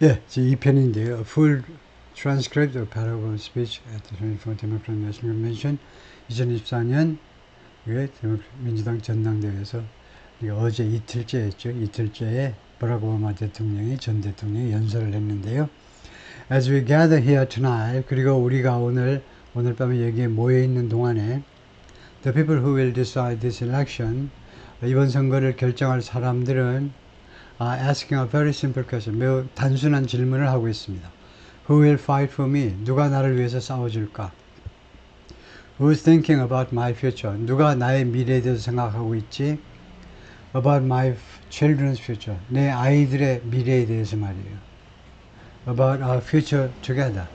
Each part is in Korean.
예, 제 2편인데요. Full transcript of parable speech at the 24th Democratic National Convention 2024년 민주당 전당대회에서 어제 이틀째였죠. 이틀째에 버락 오바마 대통령이 전 대통령이 연설을 했는데요. As we gather here tonight, 그리고 우리가 오늘 밤에 여기에 모여 있는 동안에 the people who will decide this election, 이번 선거를 결정할 사람들은 asking a very simple question, 매우 단순한 질문을 하고 있습니다. Who will fight for me? 누가 나를 위해서 싸워줄까? Who's thinking about my future? 누가 나의 미래에 대해서 생각하고 있지? About my children's future. 내 아이들의 미래에 대해서 말이에요. About our future together.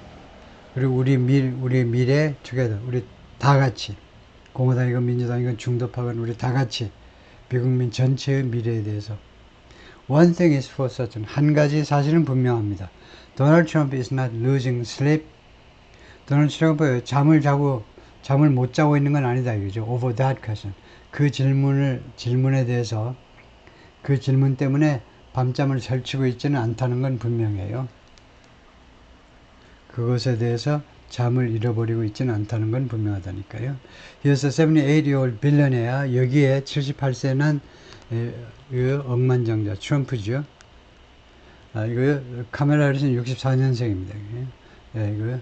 그리고 우리 미래 together. 우리 다 같이. 공화당이건 민주당이건 중도파건 우리 다 같이. 미국민 전체의 미래에 대해서. One thing is for certain. 한 가지 사실은 분명합니다. Donald Trump is not losing sleep. 도널드 트럼프 잠을 못 자고 있는 건 아니다 이거죠. Over that question. 그 질문에 대해서 그 질문 때문에 밤잠을 설치고 있지는 않다는 건 분명해요. 그것에 대해서 잠을 잃어버리고 있지는 않다는 건 분명하다니까요. Here's a 78-year-old billionaire. 여기에 78세는 억만장자 트럼프죠. 이거 카멜라 해리스는 64년생입니다. 이거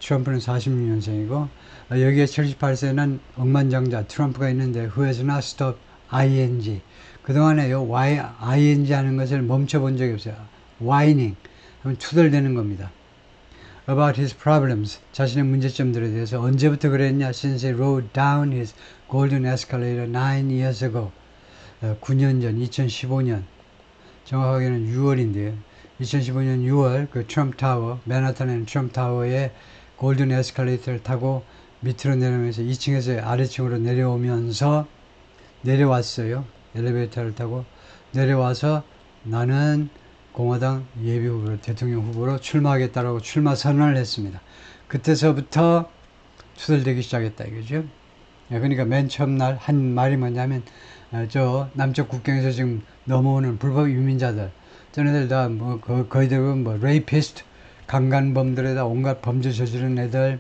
트럼프는 46년생이고 여기에 78세는 억만장자 트럼프가 있는데 who has not stopped ing. 그동안에요 ing 하는 것을 멈춰본 적이 없어요. whining 하면 투덜대는 겁니다. About his problems, 자신의 문제점들에 대해서 언제부터 그랬냐? Since he rode down his golden escalator 9 years ago. 9년 전, 2015년. 정확하게는 6월인데요. 2015년 6월 그 트럼프 타워, 맨하탄에 있는 트럼프 타워에 골든 에스컬레이터를 타고 밑으로 내려오면서 2층에서 아래층으로 내려왔어요. 엘리베이터를 타고 내려와서 나는 공화당 예비후보로 대통령 후보로 출마하겠다라고 출마 선언을 했습니다. 그때서부터 투덜대기 시작했다 이거죠. 그러니까 맨 처음 날 한 말이 뭐냐면 저 남쪽 국경에서 지금 넘어오는 불법 이민자들 저네들 다 거의 대부분 레이피스트 강간범들에다 온갖 범죄 저지른 애들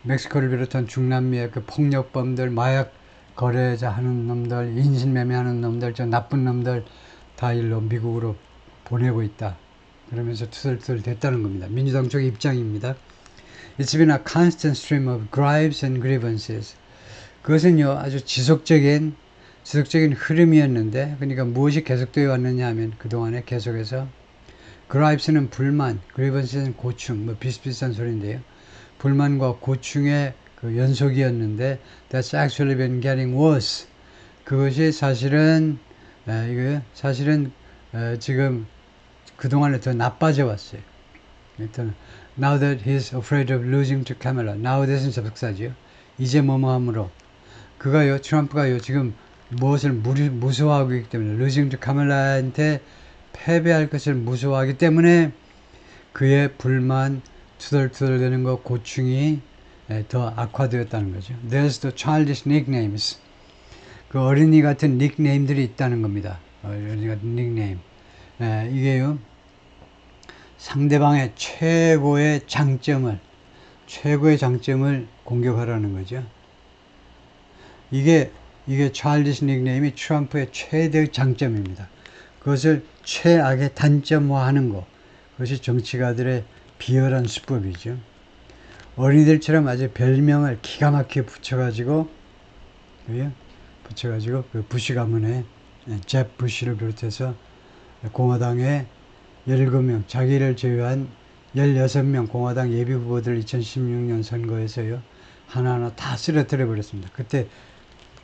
멕시코를 비롯한 중남미의 그 폭력범들 마약 거래자 하는 놈들 인신매매하는 놈들 저 나쁜 놈들 다 일로 미국으로 보내고 있다. 그러면서 투덜투덜 됐다는 겁니다. 민주당 쪽의 입장입니다. It's been a constant stream of gripes and grievances. 그것은요 아주 지속적인 흐름이었는데 그러니까 무엇이 계속되어 왔느냐 하면 그동안에 계속해서 gripes는 불만, grievance 고충 비슷비슷한 소리인데요. 불만과 고충의 그 연속이었는데 that's actually been getting worse. 그것이 사실은 지금 그동안에 더 나빠져 왔어요. Now that he's afraid of losing to Kamala. Now that은 접속사죠. 이제 뭐뭐함으로 트럼프가요 지금 무엇을 무서워하고 있기 때문에 losing to Kamala한테 패배할 것을 무서워하기 때문에 그의 불만 투덜투덜대는 것 고충이 더 악화되었다는 거죠. There's the childish nicknames. 그 어린이 같은 닉네임들이 있다는 겁니다. 어린이 같은 닉네임. 이게요 상대방의 최고의 장점을 공격하라는 거죠. 이게 childish 닉네임이 트럼프의 최대 장점입니다. 그것을 최악의 단점화하는 것. 그것이 정치가들의 비열한 수법이죠. 어린이들처럼 아주 별명을 기가 막히게 붙여가지고 그 부시 가문의 잽 부시를 비롯해서 공화당의 17명, 자기를 제외한 16명 공화당 예비후보들 2016년 선거에서요 하나하나 다 쓰러뜨려 버렸습니다. 그때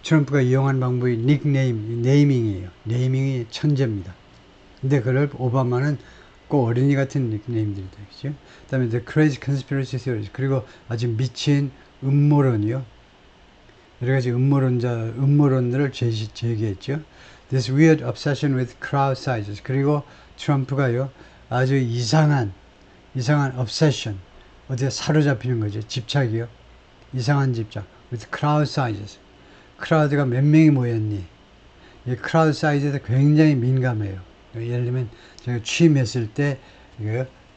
트럼프가 이용한 방법이 네이밍이에요. 네이밍이 천재입니다. 근데 그걸 오바마는 꼭 어린이 같은 닉네임들이다. 그죠? 그 다음에 The Crazy Conspiracy Theories. 그리고 아주 미친 음모론이요. 여러 가지 음모론들을 제기했죠. This weird obsession with crowd sizes. 그리고 트럼프가요, 아주 이상한 obsession. 어디에 사로잡히는 거죠. 집착이요. 이상한 집착. With crowd sizes. 크라우드가 몇 명이 모였니? 이 크라우드 사이즈에 굉장히 민감해요. 예를 들면 제가 취임했을 때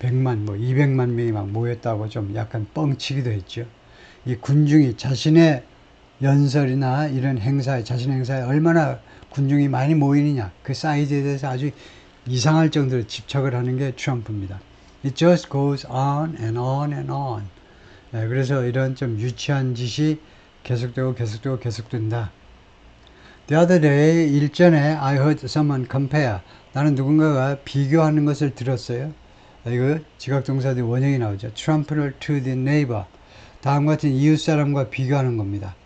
100만, 200만 명이 막 모였다고 좀 약간 뻥치기도 했죠. 이 군중이 자신의 연설이나 이런 행사에, 자신 행사에 얼마나 군중이 많이 모이느냐, 그 사이즈에 대해서 아주 이상할 정도로 집착을 하는 게 트럼프입니다. It just goes on and on and on. 그래서 이런 좀 유치한 짓이 계속된다. The other day, 일전에 I heard someone compare. 나는 누군가가 비교하는 것을 들었어요. 이거 지각동사들 원형이 나오죠. Trump를 to the neighbor. 다음과 같은 이웃 사람과 비교하는 겁니다.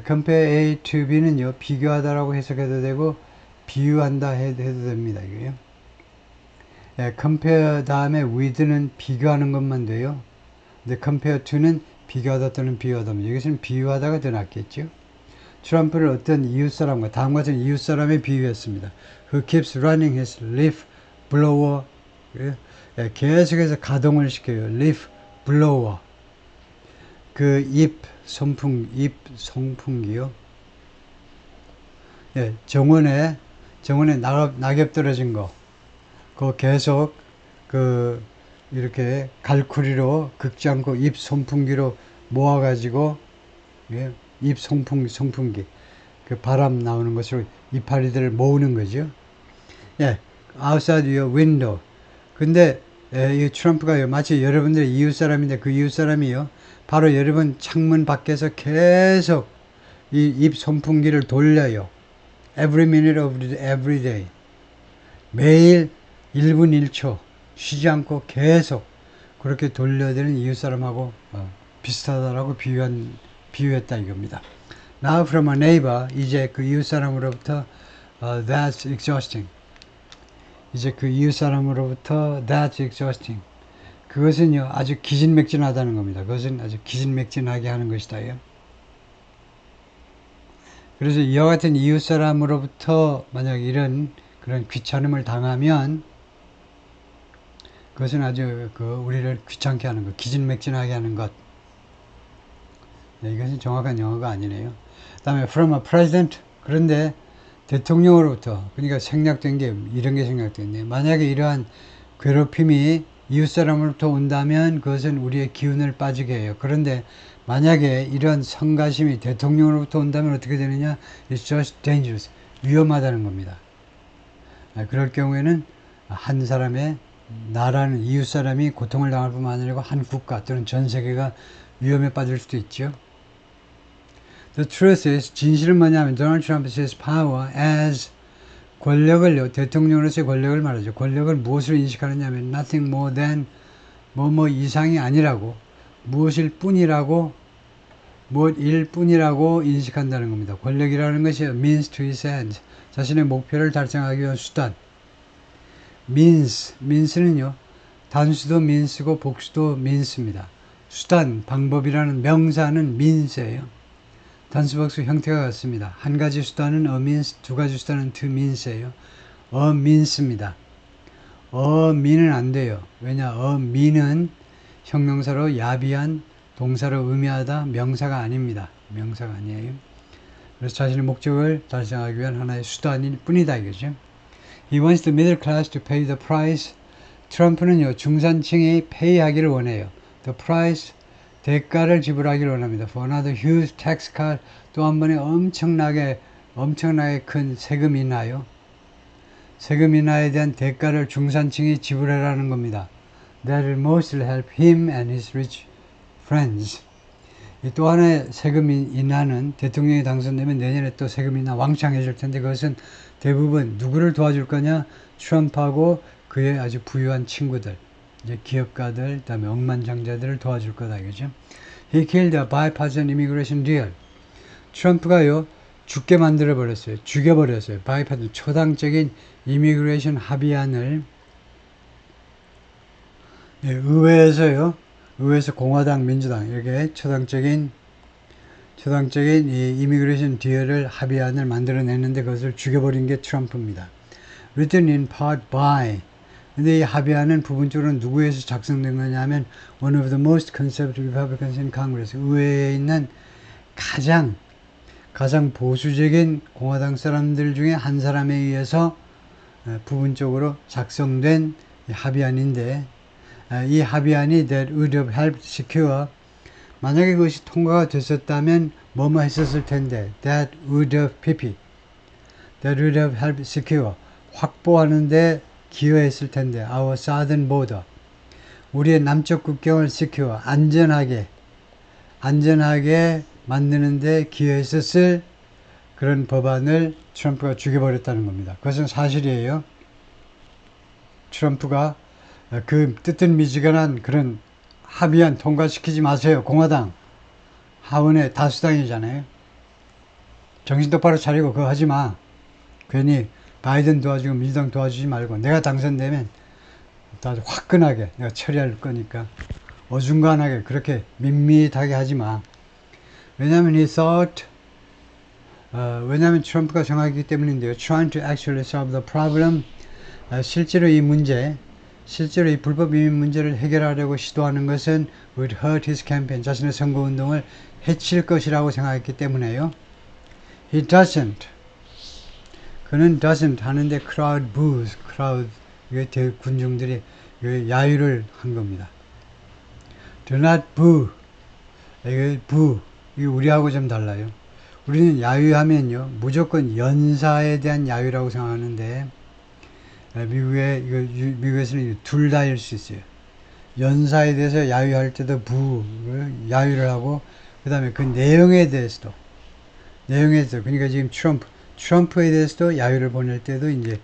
compare A to B는요, 비교하다라고 해석해도 되고, 비유한다 해도 됩니다. 이거요. compare 다음에 with는 비교하는 것만 돼요. 근데 compare to는 비교하다 또는 비유하다. 여기서는 비유하다가 더 낫겠죠. 트럼프를 어떤 이웃 사람과 다음과 같은 이웃 사람에 비유했습니다. Who keeps running his leaf blower. 계속해서 가동을 시켜요. leaf blower. 그 잎 송풍기요. 정원에 낙엽 떨어진 거. 그거 계속 이렇게 갈쿠리로 긁지 않고 잎 송풍기로 모아가지고, 잎 송풍기. 그 바람 나오는 것으로 이파리들을 모으는 거죠. outside your window. 근데, 이 트럼프가요, 마치 여러분들의 이웃 사람인데 그 이웃 사람이요, 바로 여러분 창문 밖에서 계속 이 잎 송풍기를 돌려요. Every minute of every day. 매일 1분 1초 쉬지 않고 계속 그렇게 돌려대는 이웃 사람하고 비슷하다라고 비유했다 이겁니다. Now from a neighbor, 이제 그 이웃 사람으로부터 that's exhausting. 이제 그 이웃 사람으로부터 that's exhausting. 그것은요, 아주 기진맥진하다는 겁니다. 그것은 아주 기진맥진하게 하는 것이다요. 그래서 이와 같은 이웃 사람으로부터 만약 이런 그런 귀찮음을 당하면 그것은 아주 우리를 귀찮게 하는 것, 기진맥진하게 하는 것. 이것은 정확한 영어가 아니네요. 그 다음에 from a president. 그런데 대통령으로부터, 그러니까 생략된 게 이런 게 생략됐네요. 만약에 이러한 괴롭힘이 이웃 사람으로부터 온다면 그것은 우리의 기운을 빠지게 해요. 그런데 만약에 이런 성가심이 대통령으로부터 온다면 어떻게 되느냐? It's just dangerous. 위험하다는 겁니다. 그럴 경우에는 한 사람의 나라는 이웃 사람이 고통을 당할 뿐만 아니라 한 국가 또는 전 세계가 위험에 빠질 수도 있죠. The truth is, 진실은 뭐냐면 Donald Trump sees power as 권력을요, 대통령으로서의 권력을 말하죠. 권력을 무엇으로 인식하느냐면 nothing more than 뭐 이상이 아니라고, 무엇일 뿐이라고, 무엇일 뿐이라고 인식한다는 겁니다. 권력이라는 것이 means to his ends, 자신의 목표를 달성하기 위한 수단. means는요, 단수도 means고 복수도 means입니다. 수단, 방법이라는 명사는 means예요. 단수 복수 형태가 같습니다. 한 가지 수단은 a means, 두 가지 수단은 to means예요. a means입니다. a mean은 안 돼요. 왜냐? a mean은 형용사로 야비한, 동사로 의미하다, 명사가 아닙니다. 명사가 아니에요. 그래서 자신의 목적을 달성하기 위한 하나의 수단일 뿐이다 이거죠. He wants the middle class to pay the price. 트럼프는요, 중산층이 페이하기를 원해요. The price, 대가를 지불하기를 원합니다. For another huge tax cut, 또 한 번에 엄청나게 큰 세금 인하요. 세금 인하에 대한 대가를 중산층이 지불하라는 겁니다. That will mostly help him and his rich friends. 또 하나의 세금 인하는 대통령이 당선되면 내년에 또 세금 인하 왕창 해줄 텐데 그것은 대부분 누구를 도와줄 거냐? 트럼프하고 그의 아주 부유한 친구들, 이제 기업가들, 그다음에 억만장자들을 도와줄 거다 이거죠. He killed a bipartisan immigration deal. 트럼프가요, 죽게 만들어 버렸어요. 죽여버렸어요. bipartisan 초당적인 이미그레이션 합의안을 의회에서 공화당, 민주당 이렇게 초당적인 이 이미그레이션 딜을 합의안을 만들어냈는데 그것을 죽여버린 게 트럼프입니다. Written in part by. 근데 이 합의안은 부분적으로 누구에서 작성된 거냐면 one of the most conservative Republicans in Congress. 의회에 있는 가장 보수적인 공화당 사람들 중에 한 사람에 의해서 부분적으로 작성된 합의안인데 이 합의안이 that would have helped secure 만약에 그것이 통과가 됐었다면 뭐뭐 했었을 텐데 that would have PP that would have helped secure 확보하는데 기여했을 텐데 our southern border 우리의 남쪽 국경을 secure 안전하게 만드는데 기여했었을 그런 법안을 트럼프가 죽여버렸다는 겁니다. 그것은 사실이에요. 트럼프가 그 뜨뜻미지근한 그런 합의안 통과시키지 마세요. 공화당 하원의 다수당이잖아요. 정신 똑바로 차리고 그거 하지 마. 괜히 바이든 도와주고 민주당 도와주지 말고 내가 당선되면 아주 화끈하게 내가 처리할 거니까 어중간하게 그렇게 밋밋하게 하지 마. 왜냐하면 왜냐하면 트럼프가 생각했기 때문인데요. Trying to actually solve the problem. 실제로 이 불법 이민 문제를 해결하려고 시도하는 것은 would hurt his campaign. 자신의 선거운동을 해칠 것이라고 생각했기 때문에요. 그는 doesn't 하는데 crowd boos. 이게 군중들이 야유를 한 겁니다. Do not boo. 이게 boo. 이게 우리하고 좀 달라요. 우리는 야유하면요. 무조건 연사에 대한 야유라고 생각하는데 미국에서는 둘 다일 수 있어요. 연사에 대해서 야유할 때도 야유를 하고 그 다음에 그 내용에 대해서도 그러니까 지금 트럼프에 대해서도 야유를 보낼 때도 이제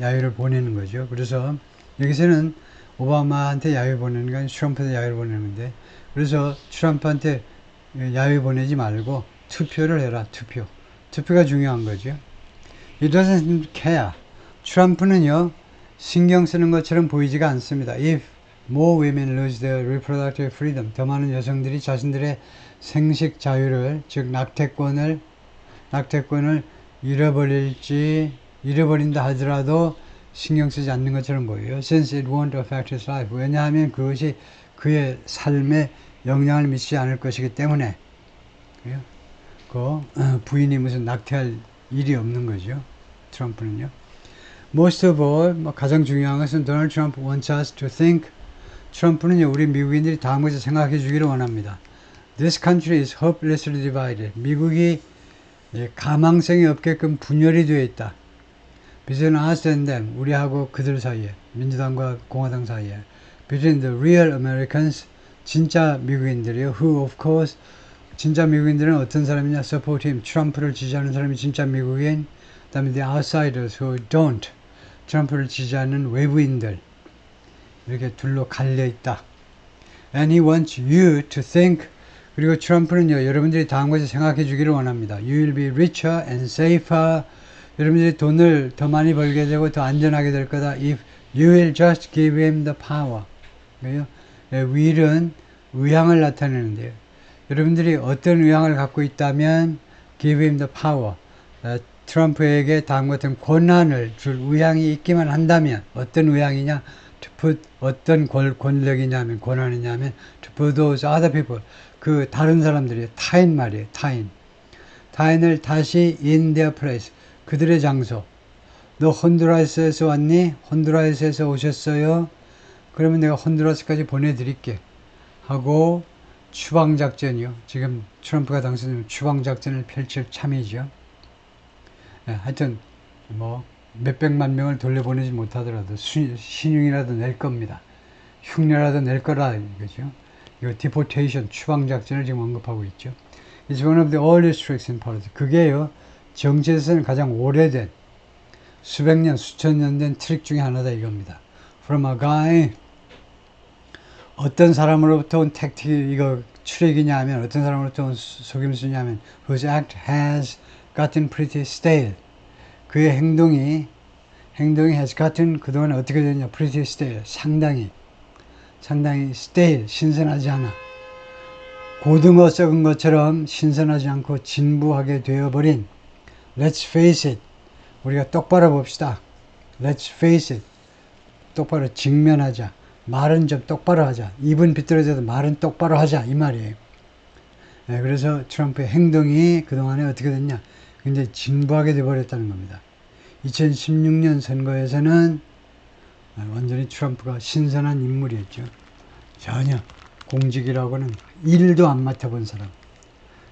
야유를 보내는 거죠. 그래서 여기서는 오바마한테 야유 보내는 게 아니라 트럼프한테 야유를 보내는 건데 그래서 트럼프한테 야유 보내지 말고 투표를 해라. 투표가 중요한 거죠. He doesn't care. 트럼프는요 신경 쓰는 것처럼 보이지가 않습니다. If more women lose their reproductive freedom, 더 많은 여성들이 자신들의 생식 자유를 즉 낙태권을 잃어버린다 하더라도 신경 쓰지 않는 것처럼 보여요. Since it won't affect his life. 왜냐하면 그것이 그의 삶에 영향을 미치지 않을 것이기 때문에 부인이 무슨 낙태할 일이 없는 거죠. 트럼프는요. Most of all, 가장 중요한 것은 Donald Trump wants us to think. 트럼프는요, 우리 미국인들이 다음 것을 생각해 주기를 원합니다. This country is hopelessly divided. 미국이 가망성이 없게끔 분열이 되어 있다. Between us and them, 우리하고 그들 사이에, 민주당과 공화당 사이에. Between the real Americans, 진짜 미국인들이요. Who, of course, 진짜 미국인들은 어떤 사람이냐? Support him. 트럼프를 지지하는 사람이 진짜 미국인. 그 다음에 the outsiders who don't. 트럼프를 지지하는 외부인들. 이렇게 둘로 갈려 있다. And he wants you to think. 그리고 트럼프는요, 여러분들이 다음 것을 생각해 주기를 원합니다. You will be richer and safer. 여러분들이 돈을 더 많이 벌게 되고 더 안전하게 될 거다. If you will just give him the power. will은 의향을 나타내는데요. 여러분들이 어떤 의향을 갖고 있다면 give him the power. 트럼프에게 다음 같은 권한을 줄 의향이 있기만 한다면 어떤 의향이냐? To put 어떤 권력이냐면 권한이냐면 to put those other people 그 다른 사람들이 타인 말이에요. 타인을 다시 in their place 그들의 장소. 너 혼두라스에서 왔니? 혼두라스에서 오셨어요? 그러면 내가 혼두라스까지 보내드릴게 하고 추방작전이요. 지금 트럼프가 당선되면 추방작전을 펼칠 참이죠. 하여튼 몇백만 명을 돌려보내지 못하더라도 신용이라도 낼 겁니다. 흉내라도 낼 거라 이거죠. 이거 deportation 추방작전을 지금 언급하고 있죠. It's one of the oldest tricks in politics. 그게요 정치에서는 가장 오래된 수백 년 수천 년 된 트릭 중에 하나다 이겁니다. From a guy 어떤 사람으로부터 온 택틱 이거 트릭이냐 하면 어떤 사람으로부터 온 속임수냐 하면 whose act has gotten pretty stale. 그의 행동이 has gotten 그동안 어떻게 됐냐 pretty stale 상당히 stale 신선하지 않아. 고등어 썩은 것처럼 신선하지 않고 진부하게 되어버린 Let's face it 우리가 똑바로 봅시다. Let's face it 똑바로 직면하자. 말은 좀 똑바로 하자. 입은 비뚤어져도 말은 똑바로 하자 이 말이에요. 그래서 트럼프의 행동이 그동안에 어떻게 됐냐 굉장히 진부하게 되어버렸다는 겁니다. 2016년 선거에서는 완전히 트럼프가 신선한 인물이었죠. 전혀 공직이라고는 일도 안 맡아본 사람,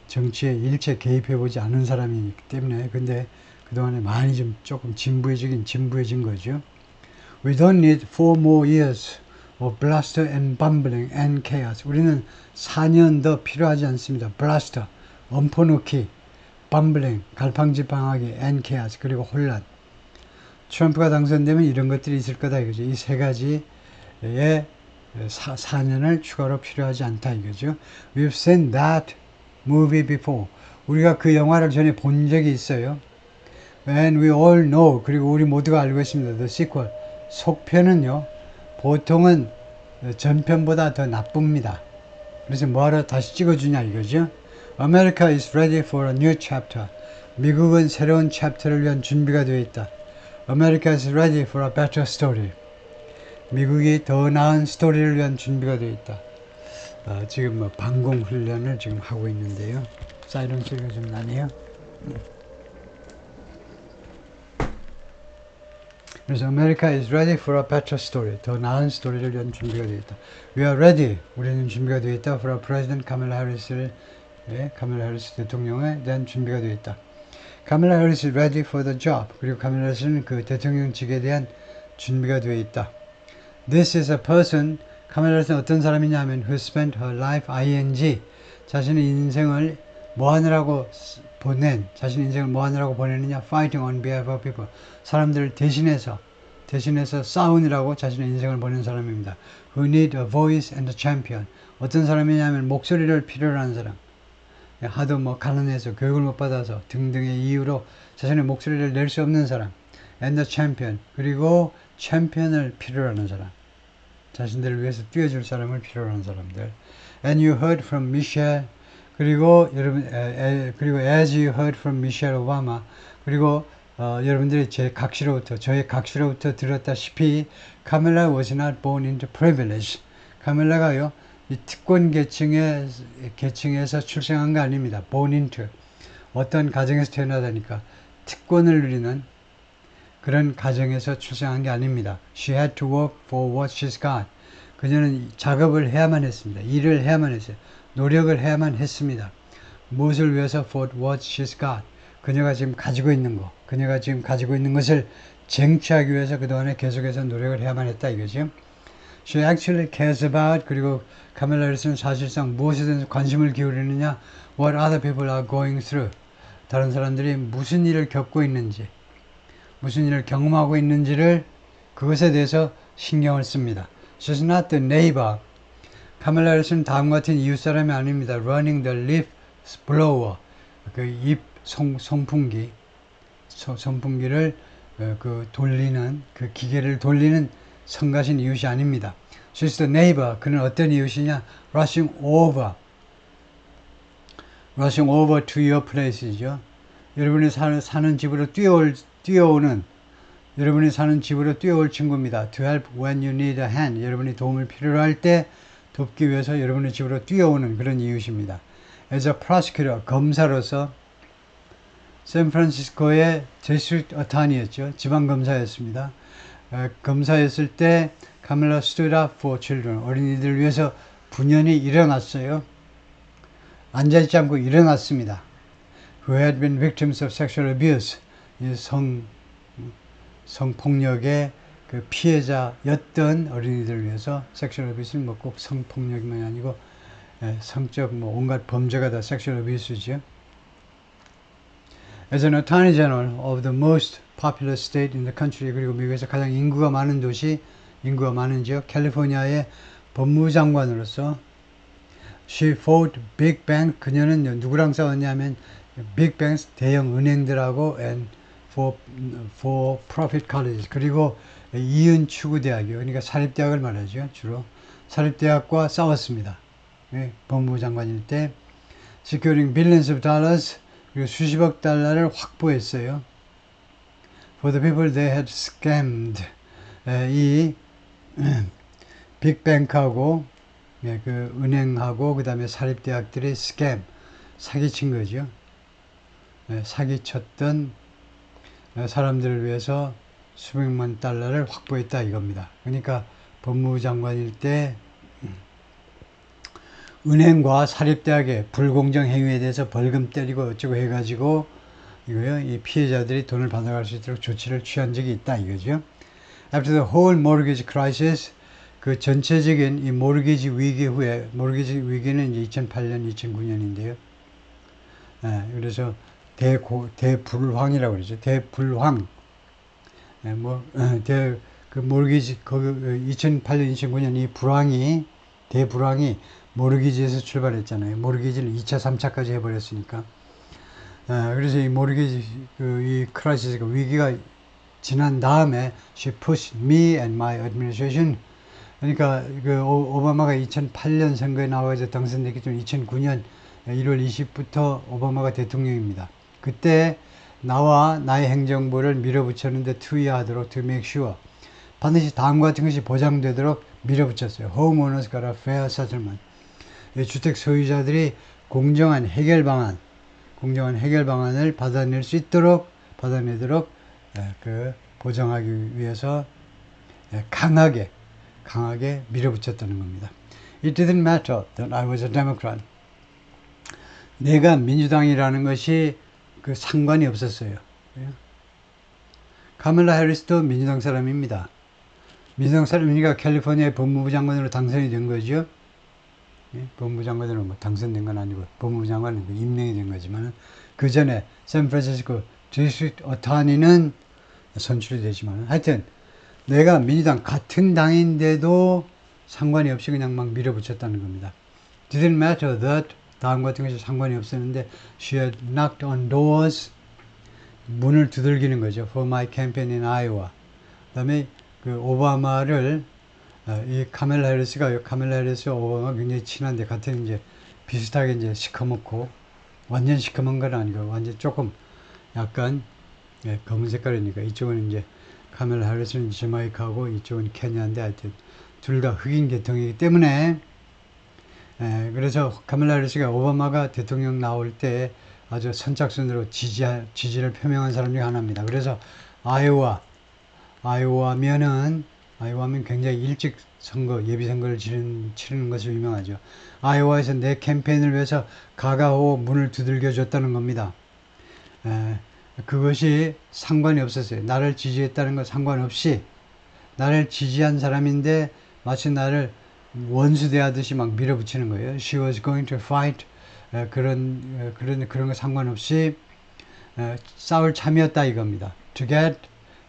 정치에 일체 개입해보지 않은 사람이기 때문에. 근데 그동안에 많이 좀 조금 진부해진 거죠. We don't need 4 more years of bluster and bumbling and chaos. 우리는 4년 더 필요하지 않습니다. bluster, 엎어놓기, bumbling, 갈팡질팡하기, and chaos, 그리고 혼란. 트럼프가 당선되면 이런 것들이 있을 거다 이거죠. 이 세 가지의 4년을 추가로 필요하지 않다 이거죠. We've seen that movie before. 우리가 그 영화를 전에 본 적이 있어요. And we all know. 그리고 우리 모두가 알고 있습니다. The sequel. 속편은요, 보통은 전편보다 더 나쁩니다. 그래서 뭐하러 다시 찍어주냐 이거죠. America is ready for a new chapter. 미국은 새로운 챕터를 위한 준비가 되어 있다. America is ready for a better story. 미국이 더 나은 스토리를 위한 준비가 되어 있다. 지금 뭐 방공 훈련을 지금 하고 있는데요. 사이렌 소리가 좀 나네요. 그래서 America is ready for a better story. 더 나은 스토리를 위한 준비가 되어 있다. We are ready. 우리는 준비가 되어 있다. For a President 카멜라 해리스 대통령에 대한 준비가 되어 있다. 카멜라 해리스 is ready for the job. 그리고 카멜라 해리스는 그 대통령직에 대한 준비가 되어 있다. This is a person. 카멜라 해리스는 어떤 사람이냐 하면 who spent her life ing. 자신의 인생을 자신의 인생을 뭐 하느라고 보내느냐? Fighting on behalf of people. 사람들을 대신해서 싸우느라고 자신의 인생을 보낸 사람입니다. Who need a voice and a champion. 어떤 사람이냐면 목소리를 필요로 하는 사람. 하도 뭐 가난해서 교육을 못 받아서 등등의 이유로 자신의 목소리를 낼 수 없는 사람. And a champion. 그리고 챔피언을 필요로 하는 사람. 자신들을 위해서 뛰어줄 사람을 필요로 하는 사람들. And you heard from Michelle. 그리고 그리고 as you heard from Michelle Obama. 그리고 여러분들이 저의 각시로부터 들었다시피 카멜라 was not born into privilege. 카멜라가요, 이 특권 계층에서 출생한 거 아닙니다. born into. 어떤 가정에서 태어나다니까 특권을 누리는 그런 가정에서 출생한 게 아닙니다. She had to work for what she's got. 그녀는 작업을 해야만 했습니다. 일을 해야만 했어요. 노력을 해야만 했습니다. 무엇을 위해서? For what she's got. 그녀가 지금 가지고 있는 것을 쟁취하기 위해서 그동안에 계속해서 노력을 해야만 했다 이거죠. She actually cares about. 그리고 카멜라 해리스는 사실상 무엇에든 관심을 기울이느냐? What other people are going through. 다른 사람들이 무슨 일을 겪고 있는지, 무슨 일을 경험하고 있는지를 그것에 대해서 신경을 씁니다. She's not the neighbor. 카멜라 해리스는 다음과 같은 이웃 사람이 아닙니다. Running the leaf blower. 그 잎 선풍기를 돌리는 그 기계를 돌리는 성가신 이웃이 아닙니다. She's the neighbor. 그는 어떤 이웃이냐? Rushing over to your place죠. 여러분이 사는 집으로 여러분이 사는 집으로 뛰어올 친구입니다. To help when you need a hand. 여러분이 도움을 필요로 할 때 돕기 위해서 여러분의 집으로 뛰어오는 그런 이웃입니다. As a prosecutor, 검사로서 샌프란시스코의 디스트릭트 어타니였죠. 지방검사였습니다. 검사였을 때 카멜라 stood up for children. 어린이들을 위해서 분연히 일어났어요. 앉아있지 않고 일어났습니다. Who had been victims of sexual abuse. 성폭력의 그 피해자였던 어린이들을 위해서 섹슈얼 어뷰스는 뭐 꼭 성폭력만 아니고 성적 온갖 범죄가 다 섹슈얼 어뷰스죠. As an Attorney General of the most populous state in the country. 그리고 미국에서 가장 인구가 많은 지역 캘리포니아의 법무장관으로서 She fought big bank. 그녀는 누구랑 싸웠냐면 big banks, 대형 은행들하고 and for profit colleges. 그리고 이윤 추구 대학이요. 그러니까 사립대학을 말하죠. 주로 사립대학과 싸웠습니다. 법무부 장관일 때 securing billions of dollars. 그리고 수십억 달러를 확보했어요. For the people they had scammed. 이 빅뱅크하고 그 은행하고 그 다음에 사립대학들이 사기친 거죠. 사기쳤던 사람들을 위해서 수백만 달러를 확보했다 이겁니다. 그러니까 법무부 장관일 때 은행과 사립대학의 불공정 행위에 대해서 벌금 때리고 어쩌고 해가지고 이거요, 이 피해자들이 돈을 받아갈 수 있도록 조치를 취한 적이 있다 이거죠. After the whole mortgage crisis, 그 전체적인 이 모르게지 위기 후에, 모르게지 위기는 이제 2008년, 2009년인데요. 그래서 대불황이라고 그러죠. 대불황. 그 모르게지, 2008년, 2009년 이 대불황이 모르게지에서 출발했잖아요. 모르게지를 2차, 3차까지 해버렸으니까. 그래서 이 모르게지, 이 크라이시스가 위기가 지난 다음에 she pushed me and my administration. 그러니까 그 오바마가 2008년 선거에 나와서 당선됐기 때문에 2009년 1월 20일부터 오바마가 대통령입니다. 그때 나와 나의 행정부를 밀어붙였는데 투여하도록 to make sure 반드시 다음과 같은 것이 보장되도록 밀어붙였어요. Homeowners got a fair settlement. 주택 소유자들이 공정한 해결 방안을 받아내도록 그 보장하기 위해서 강하게 밀어붙였다는 겁니다. It didn't matter that I was a Democrat. 내가 민주당이라는 것이 그 상관이 없었어요. 카멀라 해리스도 민주당 사람입니다. 민주당 사람이니까 캘리포니아의 법무부 장관으로 당선이 된 거죠. 법무부 장관으로 뭐 당선된 건 아니고 법무부 장관은 임명이 된 거지만 그 전에 샌프란시스코 디스트릭트 어타니는 선출이 되지만 하여튼 내가 민주당 같은 당인데도 상관이 없이 그냥 막 밀어붙였다는 겁니다. Didn't matter that 다음 같은 것이 상관이 없었는데 she had knocked on doors 문을 두들기는 거죠. For my campaign in Iowa. 그다음에 그 오바마를 이 카멜라 해리스와 오바마 굉장히 친한데 같은 이제 비슷하게 이제 시커멓고 완전 시커먼 건 아니고 완전 조금 약간 검은 색깔이니까 이쪽은 이제 카멜라 해리스는 자메이카고 이쪽은 케냐인데 하여튼 둘 다 흑인 계통이기 때문에 그래서 카멜라 해리스가 오바마가 대통령 나올 때 아주 선착순으로 지지를 표명한 사람 중에 하나입니다. 그래서 아이오와면 굉장히 일찍 예비선거를 치르는 것으로 유명하죠. 아이오와에서 내 캠페인을 위해서 가가호 문을 두들겨 줬다는 겁니다. 그것이 상관이 없었어요. 나를 지지했다는 것 상관없이 나를 지지한 사람인데 마치 나를 원수 대하듯이 막 밀어붙이는 거예요. She was going to fight. 그런 거 상관없이 싸울 참이었다 이겁니다. To get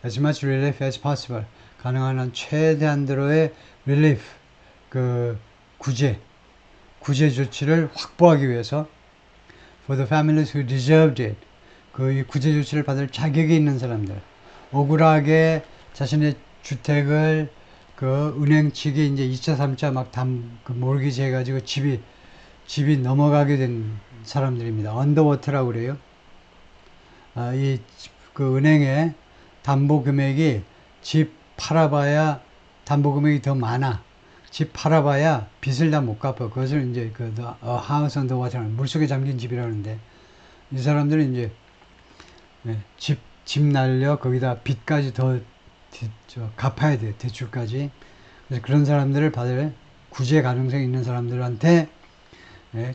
as much relief as possible. 가능한 한 최대한대로의 relief, 그 구제 조치를 확보하기 위해서 for the families who deserved it. 그 구제 조치를 받을 자격이 있는 사람들. 억울하게 자신의 주택을 그 은행 측이 이제 2차, 3차 막 모르기지 해가지고 집이 넘어가게 된 사람들입니다. 언더워터라고 그래요. 그 은행의 담보 금액이 집 팔아봐야 담보 금액이 더 많아. 집 팔아봐야 빚을 다 못 갚아. 그것을 이제 그 하우스 언더워터 물속에 잠긴 집이라는데 이 사람들은 이제 집 날려 거기다 빚까지 더 갚아야 돼. 대출까지. 그래서 그런 사람들을 받을 구제 가능성이 있는 사람들한테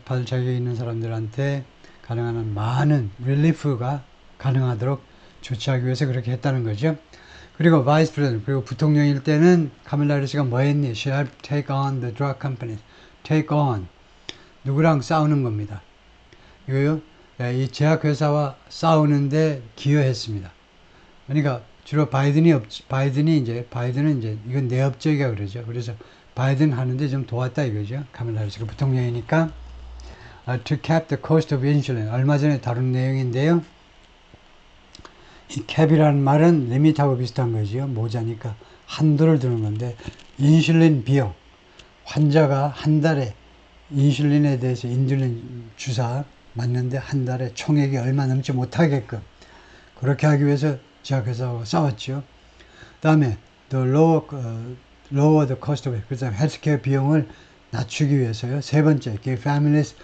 받을 자격이 있는 사람들한테 가능한 한 많은 릴리프가 가능하도록 조치하기 위해서 그렇게 했다는 거죠. 그리고 바이스 프레젠트 그리고 부통령일 때는 카멜라 해리스가 뭐 했니? She helped take on the drug companies. take on 누구랑 싸우는 겁니다. 이거요. 이 제약회사와 싸우는데 기여했습니다. 그러니까 주로 바이든은 이제 이건 내 업적이야 그러죠. 그래서 바이든 하는데 좀 도왔다 이거죠. 카멜라 해리스가 부통령이니까. To cap the cost of insulin. 얼마 전에 다룬 내용인데요. 이 cap이라는 말은 리밋하고 비슷한 거지요. 모자니까 한도를 두는 건데 인슐린 비용. 환자가 한 달에 인슐린에 대해서 인슐린 주사 맞는데 한 달에 총액이 얼마 넘지 못하게끔 그렇게 하기 위해서 제약회사하고 싸웠죠. 그 다음에 the lower the cost of it. 그래서 헬스케어 비용을 낮추기 위해서요. 세 번째, families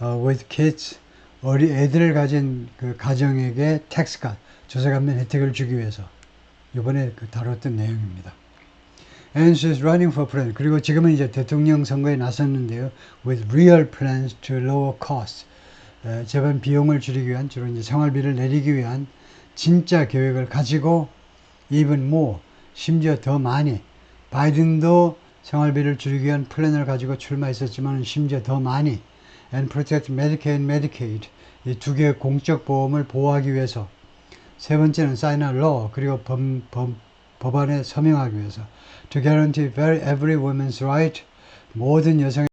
with kids, 애들을 가진 그 가정에게 텍스가 조세감면 혜택을 주기 위해서 이번에 다뤘던 내용입니다. And she's running for president. 그리고 지금은 이제 대통령 선거에 나섰는데요. With real plans to lower costs. 재반 비용을 줄이기 위한, 주로 이제 생활비를 내리기 위한 진짜 계획을 가지고 even more, 심지어 더 많이, 바이든도 생활비를 줄이기 위한 플랜을 가지고 출마했었지만 심지어 더 많이 and protect Medicare and Medicaid, 이 두 개의 공적 보험을 보호하기 위해서, 세 번째는 sign a law, 그리고 법안에 서명하기 위해서 to guarantee every woman's right, 모든 여성의